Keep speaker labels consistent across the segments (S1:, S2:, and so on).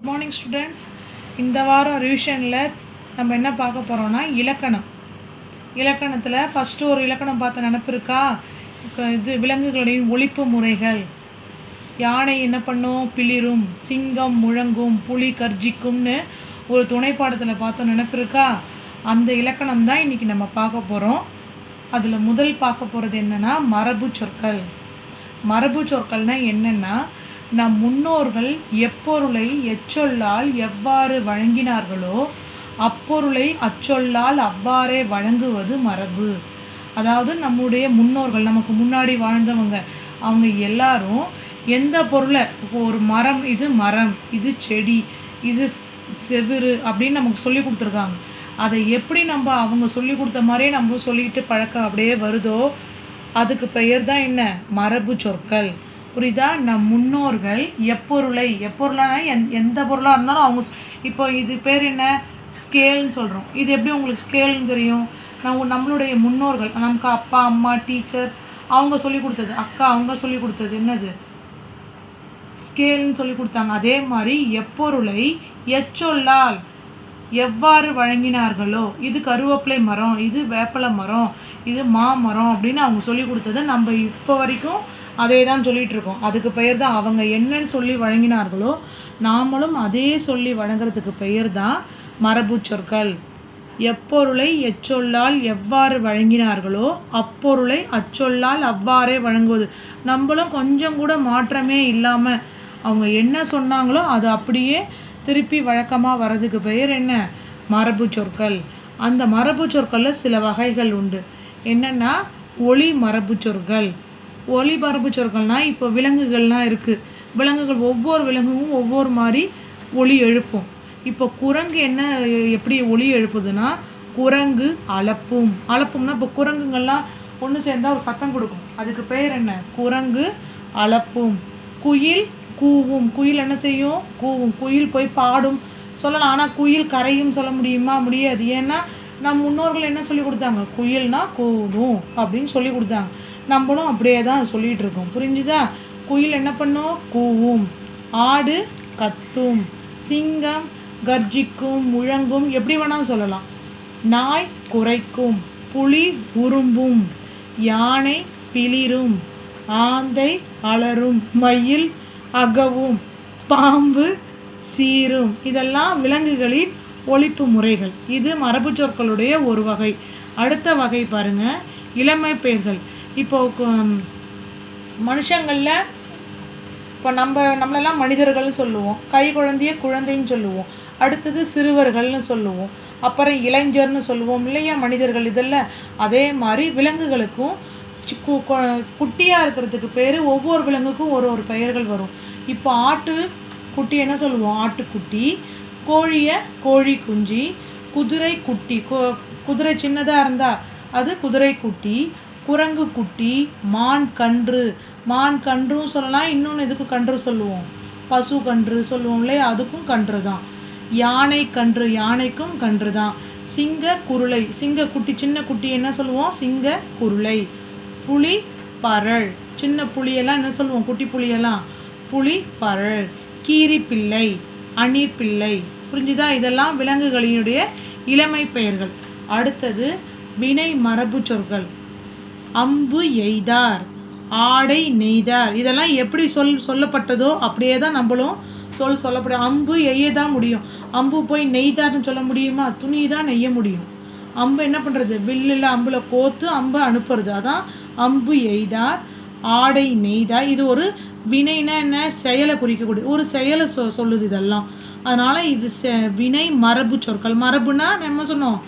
S1: Good morning students. இந்த வாரம் ரிவிஷனில் நம்ம என்ன பார்க்க போகிறோம்னா இலக்கணத்தில் ஃபஸ்ட்டு ஒரு இலக்கணம் பார்த்த நினப்பு இருக்கா? இது விலங்குகளுடைய ஒலிப்பு முறைகள். யானை என்ன பண்ணும்? பிளிரும். சிங்கம் முழங்கும். புலி கர்ஜிக்கும்னு ஒரு துணை பாடத்தில் பார்த்தோம், நினப்பு இருக்கா? அந்த இலக்கணம் தான் இன்றைக்கி நம்ம பார்க்க போகிறோம். அதில் முதல் பார்க்க போகிறது என்னென்னா மரபு சொற்கள். மரபு சொற்கள்னால் என்னென்னா, நம் முன்னோர்கள் எப்பொருளை எச்சொல்லால் எவ்வாறு வழங்கினார்களோ அப்பொருளை அச்சொல்லால் அவ்வாறே வழங்குவது மரபு. அதாவது நம்முடைய முன்னோர்கள், நமக்கு முன்னாடி வாழ்ந்தவங்க, அவங்க எல்லாரும் எந்த பொருளை, இப்போ ஒரு மரம், இது மரம், இது செடி, இது செவுரு அப்படின்னு நமக்கு சொல்லி கொடுத்துருக்காங்க. அதை எப்படி நம்ம அவங்க சொல்லி கொடுத்த மாதிரியே நம்ம சொல்லிட்டு பழக்கம் அப்படியே வருதோ அதுக்கு பெயர் தான் என்ன? மரபு சொற்கள். புரியுதா? நம் முன்னோர்கள் எப்பொருளானா எந்த பொருளாக இருந்தாலும் அவங்க இப்போ இது பேர் என்ன? ஸ்கேல்னு சொல்கிறோம். இது எப்படி உங்களுக்கு ஸ்கேல்னு தெரியும்? நம்மளுடைய முன்னோர்கள், நமக்கு அப்பா அம்மா டீச்சர் அவங்க சொல்லி கொடுத்தது, அக்கா அவங்க சொல்லி கொடுத்தது என்னது? ஸ்கேல்னு சொல்லி கொடுத்தாங்க. அதே மாதிரி எப்பொருளை எச்சொல்லால் எவ்வாறு வழங்கினார்களோ, இது கருவேப்பிலை மரம், இது வேப்பலை மரம், இது மாமரம் அப்படின்னு அவங்க சொல்லி கொடுத்தது நம்ம இப்போ வரைக்கும் அதே தான் சொல்லிகிட்டு இருக்கோம். அதுக்கு பெயர் தான், அவங்க என்னன்னு சொல்லி வழங்கினார்களோ நாமளும் அதே சொல்லி வழங்குறதுக்கு பெயர் தான் மரபு சொற்கள். எப்பொருளை எச்சொல்லால் எவ்வாறு வழங்கினார்களோ அப்பொருளை அச்சொல்லால் அவ்வாறே வழங்குவது. நம்மளும் கொஞ்சம் கூட மாற்றமே இல்லாமல் அவங்க என்ன சொன்னாங்களோ அது அப்படியே திருப்பி வழக்கமாக வர்றதுக்கு பெயர் என்ன? மரபு சொற்கள். அந்த மரபு சொற்களில் சில வகைகள் உண்டு. என்னென்னா ஒலி மரபு சொற்கள். ஒலி மரபு சொற்கள்னால் இப்போ விலங்குகள்லாம் இருக்குது. விலங்குகள், ஒவ்வொரு விலங்குக்கும் ஒவ்வொரு மாதிரி ஒலி எழுப்பும். இப்போ குரங்கு எப்படி ஒலி எழுப்புதுன்னா, குரங்கு அலப்பும்னா இப்போ குரங்குங்கள்லாம் ஒன்று சேர்ந்தால் ஒரு சத்தம் கொடுக்கும். அதுக்கு பெயர் என்ன? குரங்கு அலப்பும். குயில் கூவும். குயில் என்ன செய்யும்? கூவும். குயில் போய் பாடும் சொல்லலாம். ஆனால் குயில் கரையும் சொல்ல முடியுமா? முடியாது. ஏன்னா நம் முன்னோர்கள் என்ன சொல்லி கொடுத்தாங்க? குயில்னா கூவும் அப்படின்னு சொல்லி கொடுத்தாங்க. நம்மளும் அப்படியே தான் சொல்லிகிட்டு இருக்கோம். புரிஞ்சுதா? குயில் என்ன பண்ணும்? கூவும். ஆடு கத்தும். சிங்கம் கர்ஜிக்கும், முழங்கும், எப்படி வேணாலும் சொல்லலாம். நாய் குரைக்கும். புலி உரும்பும். யானை பிளிரும். ஆந்தை அலறும். மயில் அகவும். பாம்பு சீரும். இதெல்லாம் விலங்குகளின் ஒலிப்பு முறைகள். இது மரபு சொற்களுடைய ஒரு வகை. அடுத்த வகை பாருங்க, இளமை பெயர்கள். இப்போ மனுஷங்களில் இப்போ நம்மளெல்லாம் மனிதர்கள்னு சொல்லுவோம். கை குழந்தைய குழந்தைன்னு சொல்லுவோம். அடுத்தது சிறுவர்கள்னு சொல்லுவோம். அப்புறம் இளைஞர்னு சொல்லுவோம் இல்லையா? மனிதர்கள் இதெல்லாம். அதே மாதிரி விலங்குகளுக்கும் குட்டியாக இருக்கிறதுக்கு பேர், ஒவ்வொரு விலங்குக்கும் ஒரு பெயர்கள் வரும். இப்போ ஆட்டு குட்டி என்ன சொல்லுவோம்? ஆட்டுக்குட்டி. கோழியை கோழி குஞ்சு. குதிரை குட்டி, குதிரை சின்னதாக இருந்தால் அது குதிரை குட்டி. குரங்கு குட்டி. மான் கன்றும் சொல்லலாம். இன்னொன்று இதுக்கு கன்று சொல்லுவோம், பசு கன்று சொல்லுவோம் இல்லையா? அதுக்கும் கன்று தான். யானை கன்று, யானைக்கும் கன்று தான். சிங்க குருளை, சிங்க குட்டி, சின்ன குட்டி என்ன சொல்லுவோம்? சிங்க குருளை. புலி பரல், சின்ன புளியெல்லாம் என்ன சொல்லுவோம்? குட்டி புளியெல்லாம் புலி பரல். கீரி பிள்ளை, அணிர் பிள்ளை. புரிஞ்சுதா? இதெல்லாம் விலங்குகளினுடைய இளமை பெயர்கள். அடுத்தது வினை மரபு சொற்கள். அம்பு எய்தார், ஆடை நெய்தார். இதெல்லாம் எப்படி சொல்லப்பட்டதோ அப்படியே தான் நம்மளும் சொல்லப்படும். அம்பு எய்ய தான் முடியும். அம்பு போய் நெய்தார்னு சொல்ல முடியுமா? துணி தான் நெய்ய முடியும். அம்பு என்ன பண்ணுறது? வில்லில் அம்பில் கோத்து அம்பு அனுப்புறது. அதான் அம்பு எய்தார், ஆடை நெய்தார். இது ஒரு வினைனா என்ன? செயலை குறிக்கக்கூடிய ஒரு செயலை சொல்லுது இதெல்லாம். அதனால் இது வினை மரபு சொற்கள். மரபுனா நம்ம சொன்னோம்,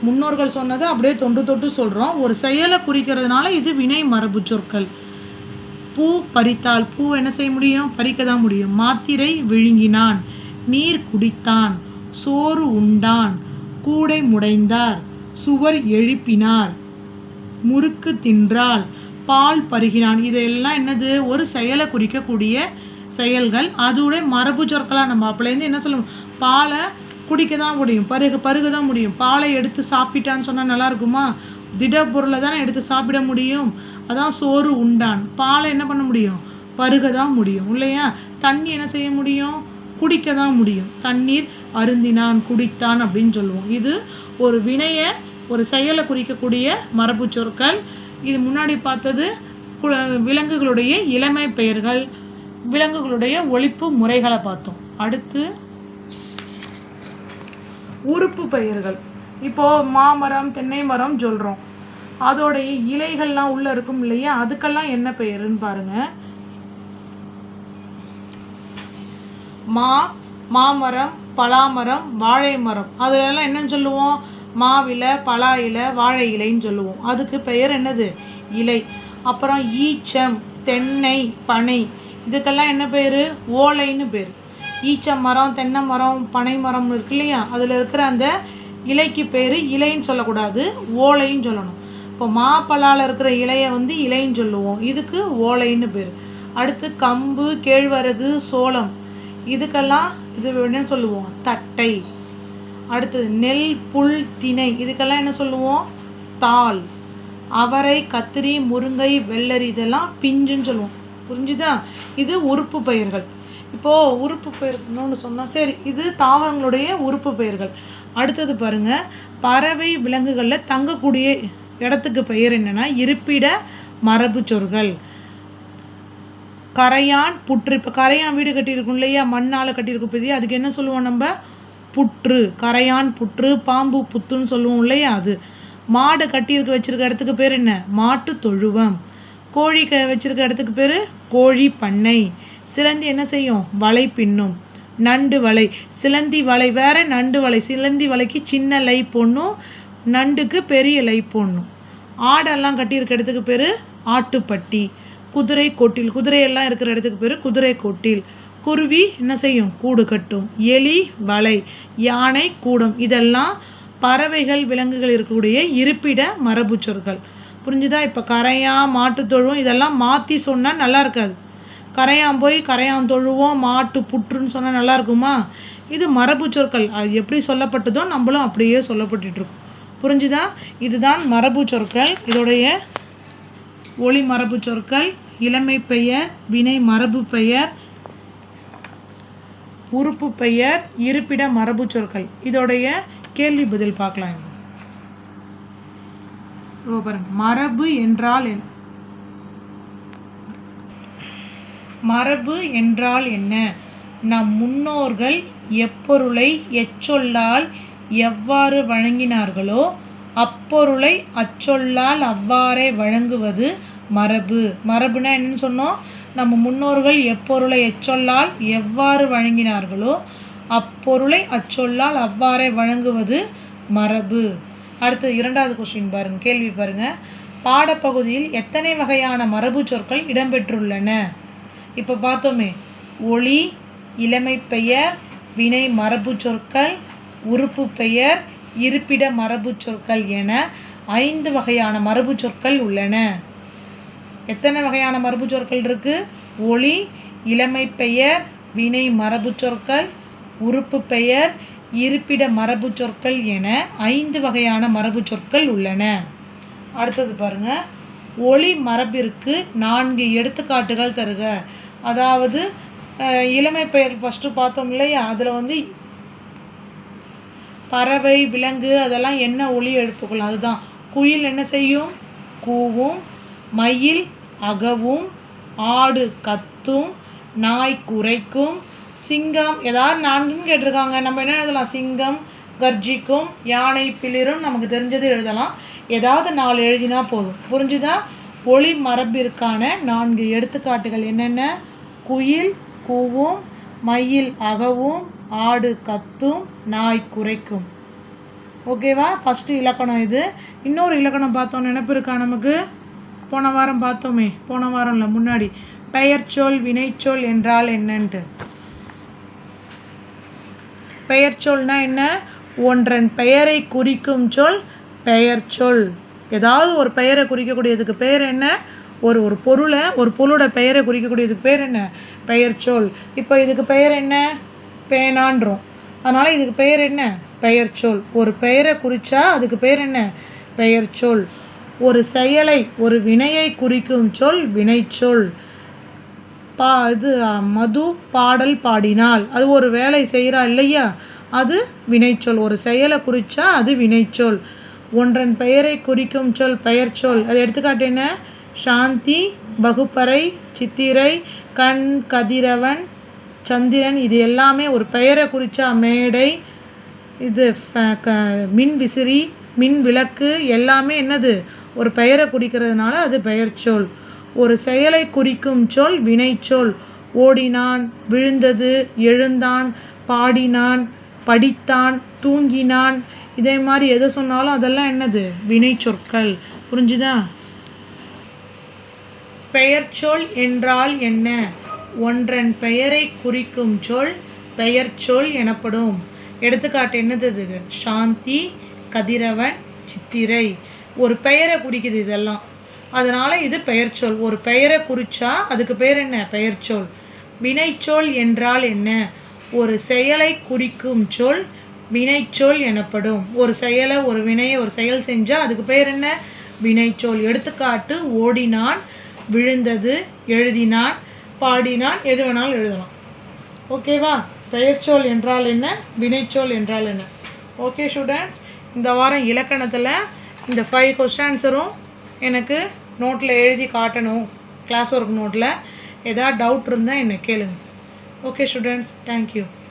S1: முன்னோர்கள் சொன்னதை அப்படியே தொட்டு சொல்கிறோம். ஒரு செயலை குறிக்கிறதுனால இது வினை மரபு சொற்கள். பூ பறித்தால், பூ என்ன செய்ய முடியும்? பறிக்க தான் முடியும். மாத்திரை விழுங்கினான், நீர் குடித்தான், சோறு உண்டான், கூடை முடைந்தார், சுவர் எழுப்பினார், முறுக்கு தின்றால், பால் பருகினான். இதெல்லாம் என்னது? ஒரு செயலை குறிக்கக்கூடிய செயல்கள். அதோடைய மரபு சொற்களாக நம்ம அப்போலேருந்து என்ன சொல்லுவோம்? பாலை குடிக்க தான் முடியும், பருக தான் முடியும். பாலை எடுத்து சாப்பிட்டான்னு சொன்னால் நல்லா இருக்குமா? திடப்பொருளை தானே எடுத்து சாப்பிட முடியும். அதான் சோறு உண்டான். பாலை என்ன பண்ண முடியும்? பருக தான் முடியும் இல்லையா? தண்ணி என்ன செய்ய முடியும்? குடிக்க தான் முடியும். தண்ணீர் அருந்தினான், குடித்தான் அப்படின்னு சொல்லுவோம். இது ஒரு வினையை ஒரு செயலை குறிக்கக்கூடிய மரபு சொற்கள். இது முன்னாடி பார்த்தது விலங்குகளுடைய இளமை பெயர்கள், விலங்குகளுடைய ஒலிப்பு முறைகளை பார்த்தோம். அடுத்து உறுப்பு பெயர்கள். இப்போது மாமரம், தென்னை மரம் சொல்கிறோம், அதோடைய இலைகள்லாம் உள்ளே இருக்கும் இல்லையா, அதுக்கெல்லாம் என்ன பெயருன்னு பாருங்கள். மாமரம், பலாமரம், வாழை மரம், அதுலெல்லாம் என்னன்னு சொல்லுவோம்? மாவிலை, பலா இலை, வாழை இலைன்னு சொல்லுவோம். அதுக்கு பெயர் என்னது? இலை. அப்புறம் ஈச்சம், தென்னை, பனை, இதுக்கெல்லாம் என்ன பேர்? ஓலைன்னு பேர். ஈச்ச மரம், தென்னை மரம், பனை மரம் இருக்கு இல்லையா, அதில் இருக்கிற அந்த இலைக்கு பேர் இலைன்னு சொல்லக்கூடாது, ஓலைன்னு சொல்லணும். இப்போ மாப்பழால் இருக்கிற இலையை இலைன்னு சொல்லுவோம், இதுக்கு ஓலைன்னு பேர். அடுத்து கம்பு, கேழ்வரகு, சோளம், இதுக்கெல்லாம் இது என்னன்னு சொல்லுவோம்? தட்டை. அடுத்தது நெல், புல், திணை, இதுக்கெல்லாம் என்ன சொல்லுவோம்? தாள். அவரை, கத்திரி, முருங்கை, வெள்ளரி, இதெல்லாம் பிஞ்சுன்னு சொல்லுவோம். புரிஞ்சுதா? இது உறுப்பு பெயர்கள். இப்போது உறுப்பு பெயர்கள்னு சொன்னால் சரி, இது தாவரங்களுடைய உறுப்பு பெயர்கள். அடுத்தது பாருங்கள், பறவை விலங்குகளில் தங்கக்கூடிய இடத்துக்கு பெயர் என்னென்னா இருப்பிட மரபு சொற்கள். கரையான், புற்று. இப்போ கரையான் வீடு கட்டியிருக்கும் இல்லையா, மண்ணால் கட்டியிருக்கும் பெரிய, அதுக்கு என்ன சொல்லுவோம் நம்ம? புற்று. கரையான் புற்று, பாம்பு புத்துன்னு சொல்லுவோம் இல்லையா, அது. மாடு கட்டியிருக்க வச்சிருக்க இடத்துக்கு பேர் என்ன? மாட்டு தொழுவம். கோழி வச்சிருக்க இடத்துக்கு பேர் கோழி பண்ணை. சிலந்தி என்ன செய்யும்? வலை பின்னும். நண்டு வலை. சிலந்தி வலை வேற, நண்டு வலை. சிலந்தி வலைக்கு சின்ன லை போடணும், நண்டுக்கு பெரிய லை போடணும். ஆடெல்லாம் கட்டியிருக்க இடத்துக்கு பேர் ஆட்டுப்பட்டி. குதிரை கொட்டில். குதிரையெல்லாம் இருக்கிற இடத்துக்கு பேர் குதிரை கொட்டில். குருவி என்ன செய்யும்? கூடு கட்டும். எலி வலை, யானை கூடம். இதெல்லாம் பறவைகள் விலங்குகள் இருக்கக்கூடிய இருப்பிட மரபு சொற்கள். புரிஞ்சுதா? இப்போ கரையான், மாட்டு தொழுவோம், இதெல்லாம் மாற்றி சொன்னால் நல்லா இருக்காது. கரையான் போய் கரையான் தொழுவோம், மாட்டு புற்றுன்னு சொன்னால் நல்லா இருக்குமா? இது மரபு சொற்கள். அது எப்படி சொல்லப்பட்டதோ நம்மளும் அப்படியே சொல்லப்பட்டுருக்கோம். புரிஞ்சுதா? இதுதான் மரபு சொற்கள். இதோடைய ஒளி மரபு சொற்கள், இளமை பெயர், வினை மரபு பெயர், உறுப்பு பெயர், இருப்பிட மரபு சொற்கள். இதோடைய கேள்வி பதில் பார்க்கலாம். மரபு என்றால் என்ன? மரபு என்றால் என்ன? நம் முன்னோர்கள் எப்பொருளை எச்சொல்லால் எவ்வாறு வழங்கினார்களோ அப்பொருளை அச்சொல்லால் அவ்வாறே வழங்குவது மரபு. மரபுனா என்னன்னு சொன்னோம்? நம்ம முன்னோர்கள் எப்பொருளை எச்சொல்லால் எவ்வாறு வழங்கினார்களோ அப்பொருளை அச்சொல்லால் அவ்வாறே வழங்குவது மரபு. அடுத்து இரண்டாவது கொஸ்டின் பாருங்க, கேள்வி பாருங்க. பாடப்பகுதியில் எத்தனை வகையான மரபு சொற்கள் இடம்பெற்றுள்ளன? இப்போ பார்த்தோமே, ஒளி, இளமை பெயர், வினை மரபு சொற்கள், உறுப்பு பெயர், இருப்பிட மரபு சொற்கள் என 5 வகையான மரபு சொற்கள் உள்ளன. எத்தனை வகையான மரபு சொற்கள் இருக்கு? ஒளி, இளமை பெயர், வினை மரபு சொற்கள், உறுப்பு பெயர், இருப்பிட மரபு சொற்கள் என 5 வகையான மரபு சொற்கள் உள்ளன. அடுத்தது பாருங்க, ஒளி மரபிற்கு 4 எடுத்துக்காட்டுகள் தருக. அதாவது இளமை பெயர் ஃபஸ்ட்டு பார்த்தோம் இல்லையா, அதில் பறவை, விலங்கு அதெல்லாம் என்ன ஒளி எழுப்புகள்? அதுதான். குயில் என்ன செய்யும்? கூவும். மயில் அகவும். ஆடு கத்தும். நாய் குரைக்கும். சிங்கம் ஏதாவது 4ன்னு கேட்டிருக்காங்க, நம்ம என்ன எழுதலாம்? சிங்கம் கர்ஜிக்கும், யானை பிளிரும், நமக்கு தெரிஞ்சது எழுதலாம். ஏதாவது 4 எழுதினா போதும். புரிஞ்சுதா? ஒளி மரபிற்கான 4 எடுத்துக்காட்டுகள் என்னென்ன? குயில் கூவும், மயில் அகவும், ஆடு கத்தும், நாய் குரைக்கும். ஓகேவா? ஃபஸ்ட்டு இலக்கணம் இது. இன்னொரு இலக்கணம் பார்த்தோம், நினைப்பு இருக்கா நமக்கு? போன வாரம் பார்த்தோமே, போன வாரம் இல்லை, முன்னாடி. பெயர்ச்சொல் வினைச்சொல் என்றால் என்னன்ட்டு. பெயர்ச்சொல்னா என்ன? ஒன்றன் பெயரை குறிக்கும் சொல் பெயர்ச்சொல். ஏதாவது ஒரு பெயரை குறிக்கக்கூடியதுக்கு பெயர் என்ன? ஒரு பொருளோட பெயரை குறிக்கக்கூடியதுக்கு பேர் என்ன? பெயர்ச்சொல். இப்போ இதுக்கு பெயர் என்ன? பேனான்றோம். அதனால் இதுக்கு பெயர் என்ன? பெயர்ச்சொல். ஒரு பெயரை குறித்தா அதுக்கு பெயர் என்ன? பெயர்ச்சொல். ஒரு செயலை, ஒரு வினையை குறிக்கும் சொல் வினைச்சொல். மது பாடல் பாடினாள், அது ஒரு வேலை செய்கிறா இல்லையா, அது வினைச்சொல். ஒரு செயலை குறித்தா அது வினைச்சொல். ஒன்றன் பெயரை குறிக்கும் சொல் பெயர்ச்சொல். அது எடுத்துக்காட்டு என்ன? சாந்தி, வகுப்பறை, சித்திரை, கண், கதிரவன், சந்திரன். இது எல்லாமே ஒரு பெயரை குறித்தா மேடை, இது மின் விசிறி, மின் விளக்கு எல்லாமே என்னது? ஒரு பெயரை குறிக்கிறதுனால அது பெயர்ச்சொல். ஒரு செயலை குறிக்கும் சொல் வினைச்சொல். ஓடினான், விழுந்தது, எழுந்தான், பாடினான், படித்தான், தூங்கினான், இதே மாதிரி எதை சொன்னாலும் அதெல்லாம் என்னது? வினைச்சொற்கள். புரிஞ்சுதா? பெயர்ச்சொல் என்றால் என்ன? ஒன்றன் பெயரை குறிக்கும் சொல் பெயர்ச்சொல் எனப்படும். எடுத்துக்காட்டு என்னது? இது சாந்தி, கதிரவன், சித்திரை. ஒரு பெயரை குறிக்குது இதெல்லாம், அதனால் இது பெயர்ச்சொல். ஒரு பெயரை குறித்தா அதுக்கு பேர் என்ன? பெயர்ச்சொல். வினைச்சொல் என்றால் என்ன? ஒரு செயலை குறிக்கும் சொல் வினைச்சொல் எனப்படும். ஒரு செயலை, ஒரு வினையை, ஒரு செயல் செஞ்சால் அதுக்கு பேர் என்ன? வினைச்சொல். எடுத்துக்காட்டு ஓடினான், விழுந்தது, எழுதினான், பாடினான், எது வேணாலும் எழுதலாம். ஓகேவா? பெயர்ச்சொல் என்றால் என்ன, வினைச்சொல் என்றால் என்ன? ஓகே ஸ்டூடெண்ட்ஸ், இந்த வாரம் இலக்கணத்தில் இந்த 5 கொஸ்டின் ஆன்சரும் எனக்கு நோட்டில் எழுதி காட்டணும். கிளாஸ் ஒர்க் நோட்டில். ஏதாவது டவுட் இருந்தால் என்னை கேளுங்க. Okay students, thank you.